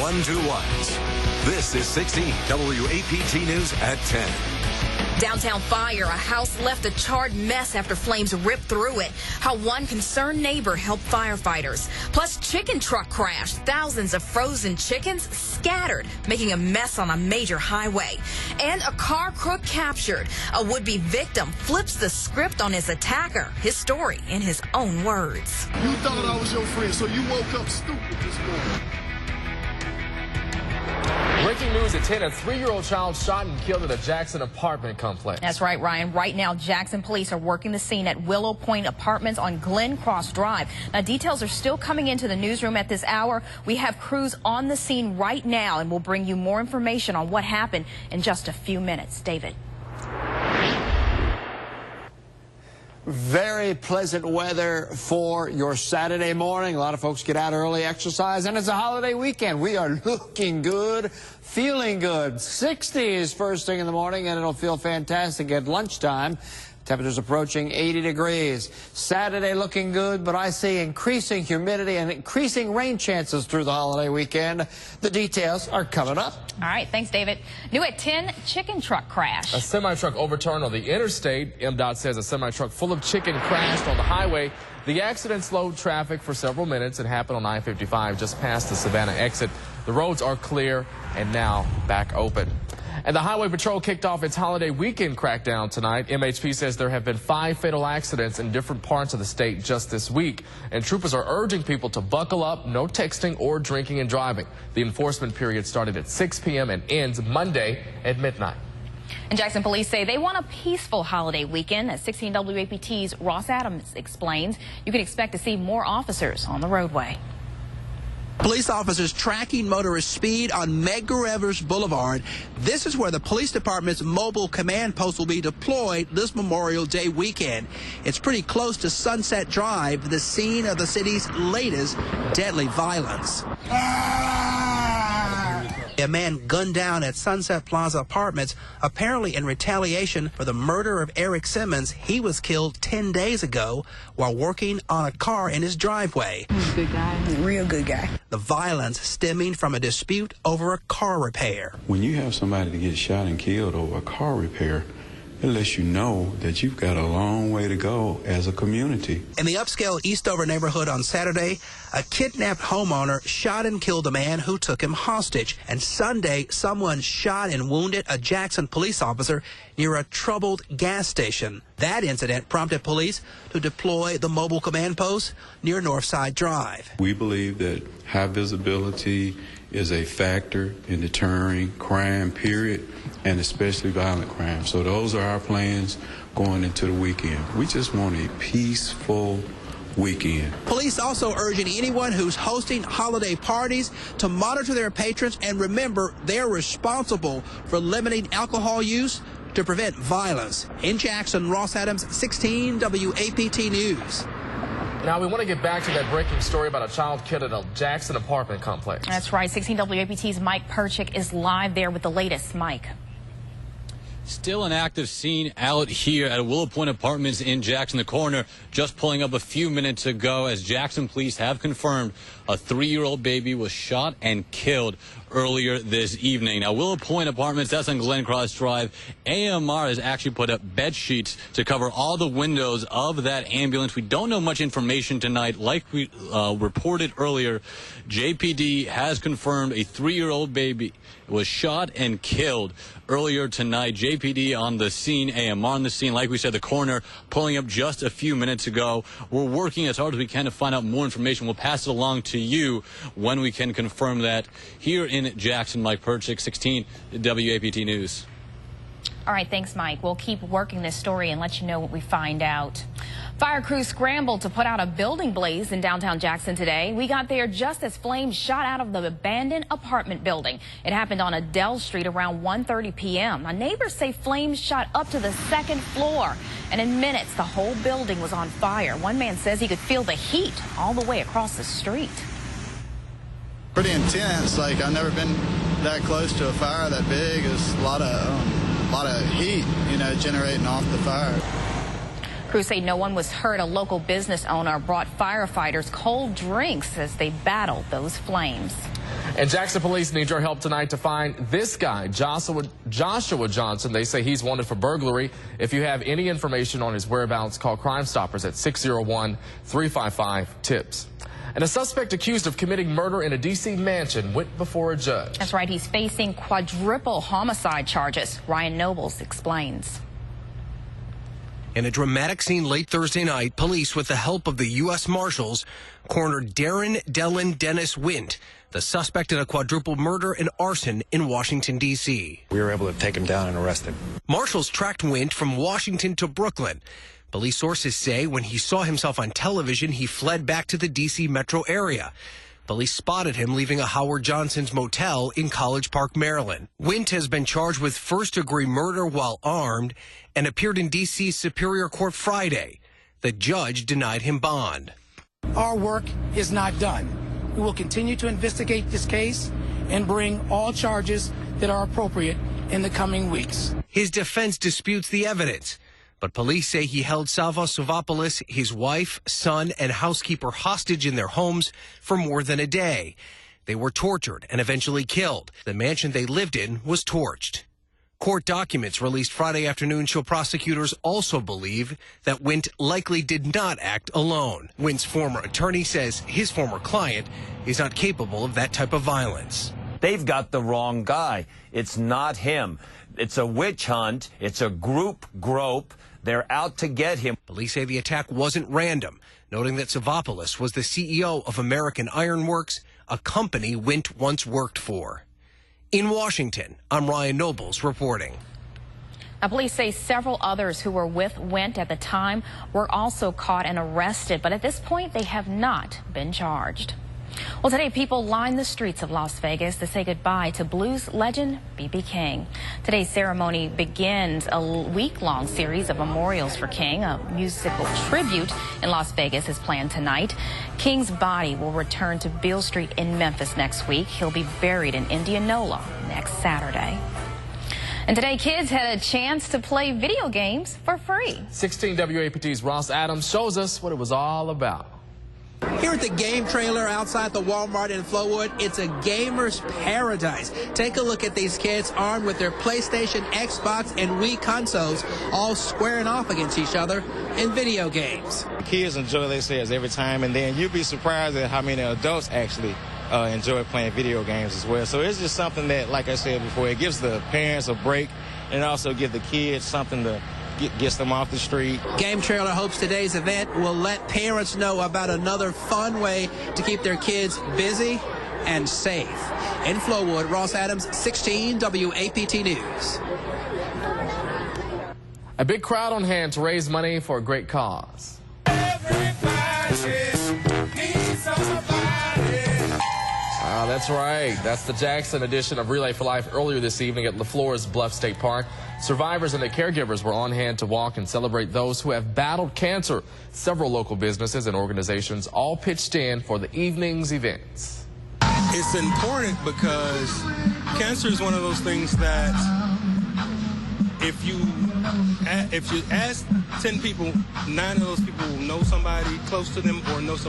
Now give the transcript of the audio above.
1-2-1s. This is 16 WAPT News at 10. Downtown fire, a house left a charred mess after flames ripped through it. How one concerned neighbor helped firefighters. Plus, chicken truck crash. Thousands of frozen chickens scattered, making a mess on a major highway. And a car crook captured. A would-be victim flips the script on his attacker. His story in his own words. You thought I was your friend, so you woke up stupid this morning. Breaking news at 10, a 3-year-old child shot and killed at a Jackson apartment complex. That's right, Ryan. Right now, Jackson police are working the scene at Willow Point Apartments on Glen Cross Drive. Now, details are still coming into the newsroom at this hour. We have crews on the scene right now, and we'll bring you more information on what happened in just a few minutes. David. Very pleasant weather for your Saturday morning. A lot of folks get out early, exercise, and it's a holiday weekend. We are looking good, feeling good. 60s first thing in the morning, and it'll feel fantastic at lunchtime. Temperatures approaching 80 degrees. Saturday looking good, but I see increasing humidity and increasing rain chances through the holiday weekend. The details are coming up. All right, thanks, David. New at 10, chicken truck crash. A semi-truck overturned on the interstate. MDOT says a semi-truck full of chicken crashed on the highway. The accident slowed traffic for several minutes. It happened on I-55 just past the Savannah exit. The roads are clear and now back open. And the Highway Patrol kicked off its holiday weekend crackdown tonight. MHP says there have been 5 fatal accidents in different parts of the state just this week. And troopers are urging people to buckle up, no texting or drinking and driving. The enforcement period started at 6 p.m. and ends Monday at midnight. And Jackson police say they want a peaceful holiday weekend. As 16 WAPT's Ross Adams explains, you can expect to see more officers on the roadway. Police officers tracking motorist speed on Medgar Evers Boulevard. This is where the police department's mobile command post will be deployed this Memorial Day weekend. It's pretty close to Sunset Drive, the scene of the city's latest deadly violence. A man gunned down at Sunset Plaza Apartments, apparently in retaliation for the murder of Eric Simmons. He was killed 10 days ago while working on a car in his driveway. He's a good guy, a real good guy. The violence stemming from a dispute over a car repair. When you have somebody to get shot and killed over a car repair, it lets you know that you've got a long way to go as a community. In the upscale Eastover neighborhood on Saturday, a kidnapped homeowner shot and killed a man who took him hostage. And Sunday, someone shot and wounded a Jackson police officer near a troubled gas station. That incident prompted police to deploy the mobile command post near Northside Drive. We believe that high visibility is a factor in deterring crime, period, and especially violent crime. So those are our plans going into the weekend. We just want a peaceful weekend. Police also urging anyone who's hosting holiday parties to monitor their patrons and remember they're responsible for limiting alcohol use to prevent violence. In Jackson, Ross Adams, 16 WAPT News. Now, we want to get back to that breaking story about a child killed at a Jackson apartment complex. That's right. 16 WAPT's Mike Perchik is live there with the latest. Mike. Still an active scene out here at Willow Point Apartments in Jackson. The coroner just pulling up a few minutes ago as Jackson police have confirmed a 3-year-old baby was shot and killed earlier this evening. Now, Willow Point Apartments, that's on Glen Cross Drive. AMR has actually put up bed sheets to cover all the windows of that ambulance. We don't know much information tonight. Like we reported earlier, JPD has confirmed a 3-year-old baby was shot and killed earlier tonight. JPD on the scene, AMR on the scene. Like we said, the coroner pulling up just a few minutes ago. We're working as hard as we can to find out more information. We'll pass it along to you when we can confirm that. Here in Jackson, Mike Perchik, 16 WAPT News. All right, thanks, Mike. We'll keep working this story and let you know what we find out. Fire crews scrambled to put out a building blaze in downtown Jackson today. We got there just as flames shot out of the abandoned apartment building. It happened on Adele Street around 1:30 p.m. Now, neighbors say flames shot up to the 2nd floor, and in minutes, the whole building was on fire. One man says he could feel the heat all the way across the street. Pretty intense. Like, I've never been that close to a fire that big. It's a lot of heat, you know, generating off the fire. Crews say no one was hurt. A local business owner brought firefighters cold drinks as they battled those flames. And Jackson police need your help tonight to find this guy, Joshua Johnson. They say he's wanted for burglary. If you have any information on his whereabouts, call Crime Stoppers at 601-355-TIPS. And a suspect accused of committing murder in a D.C. mansion went before a judge. That's right. He's facing quadruple homicide charges. Ryan Nobles explains. In a dramatic scene late Thursday night, police, with the help of the U.S. Marshals, cornered Darren Dellen Dennis Wint, the suspect in a quadruple murder and arson in Washington, D.C. We were able to take him down and arrest him. Marshals tracked Wint from Washington to Brooklyn. Police sources say when he saw himself on television, he fled back to the D.C. metro area. Police spotted him leaving a Howard Johnson's motel in College Park, Maryland. Wint has been charged with first-degree murder while armed and appeared in D.C.'s Superior Court Friday. The judge denied him bond. Our work is not done. We will continue to investigate this case and bring all charges that are appropriate in the coming weeks. His defense disputes the evidence, but police say he held Salva Savopoulos, his wife, son, and housekeeper hostage in their homes for more than a day. They were tortured and eventually killed. The mansion they lived in was torched. Court documents released Friday afternoon show prosecutors also believe that Wint likely did not act alone. Wint's former attorney says his former client is not capable of that type of violence. They've got the wrong guy. It's not him. It's a witch hunt. It's a group grope. They're out to get him. Police say the attack wasn't random, noting that Savopoulos was the CEO of American Iron Works, a company Wint once worked for. In Washington, I'm Ryan Nobles reporting. Now, police say several others who were with Wint at the time were also caught and arrested, but at this point they have not been charged. Well, today people lined the streets of Las Vegas to say goodbye to blues legend B.B. King. Today's ceremony begins a week-long series of memorials for King. A musical tribute in Las Vegas is planned tonight. King's body will return to Beale Street in Memphis next week. He'll be buried in Indianola next Saturday. And today, kids had a chance to play video games for free. 16 WAPT's Ross Adams shows us what it was all about. Here at the game trailer outside the Walmart in Flowood, it's a gamer's paradise. Take a look at these kids armed with their PlayStation, Xbox, and Wii consoles, all squaring off against each other in video games. Kids enjoy themselves every time, and then you'd be surprised at how many adults actually enjoy playing video games as well. So it's just something that, like I said before, it gives the parents a break and also give the kids something to gets them off the street. Game Trailer hopes today's event will let parents know about another fun way to keep their kids busy and safe. In Flowood, Ross Adams, 16 WAPT News. A big crowd on hand to raise money for a great cause. That's right. That's the Jackson edition of Relay for Life earlier this evening at LaFleur's Bluff State Park. Survivors and their caregivers were on hand to walk and celebrate those who have battled cancer. Several local businesses and organizations all pitched in for the evening's events. It's important because cancer is one of those things that if you ask 10 people, 9 of those people will know somebody close to them or know somebody